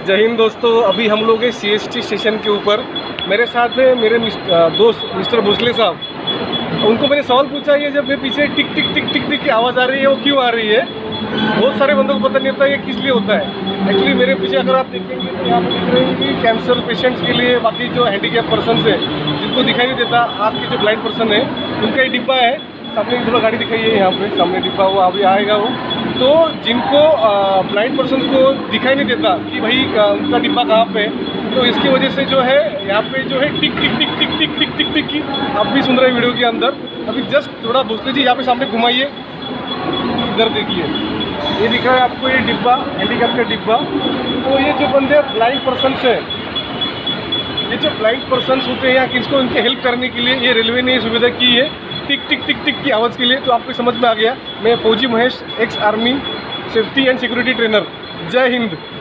जय हिंद दोस्तों। अभी हम लोग हैं CST स्टेशन के ऊपर। मेरे साथ है मेरे दोस्त मिस्टर भोसले साहब। उनको मैंने सवाल पूछा, ये जब मैं पीछे टिक टिक टिक टिक टिक की आवाज़ आ रही है वो क्यों आ रही है। बहुत सारे बंदों को पता नहीं होता ये किस लिए होता है। एक्चुअली मेरे पीछे अगर आप देखेंगे तो यहाँ पर दिख रहे हैं कि कैंसर पेशेंट्स के लिए, बाकी जो हैंडीकैप पर्सन है जिनको दिखाई नहीं देता, आपके जो ब्लाइंड पर्सन है उनका ये डिब्बा है। सामने थोड़ा गाड़ी दिखाई है, यहाँ पे सामने डिब्बा वो अभी आएगा वो। तो जिनको ब्लाइंड पर्सन को दिखाई नहीं देता कि भाई उनका डिब्बा कहाँ पे है, तो इसकी वजह से जो है यहाँ पे जो है टिक टिक टिक टिक टिक टिक टिक टिक की आप भी सुन रहे हैं वीडियो के अंदर। अभी जस्ट थोड़ा भोसले जी यहाँ पे सामने घुमाइए, इधर देखिए, ये दिख रहा है आपको ये डिब्बा, हैंडीकैप का डिब्बा। तो ये जो बंदे ब्लाइंड पर्सन है, ये जो ब्लाइंड पर्सन होते हैं यहाँ किसको उनके हेल्प करने के लिए ये रेलवे ने सुविधा की है टिक टिक टिक टिक की आवाज़ के लिए। तो आपको समझ में आ गया। मैं फौजी Mahesh, ex army safety and security trainer. जय हिंद।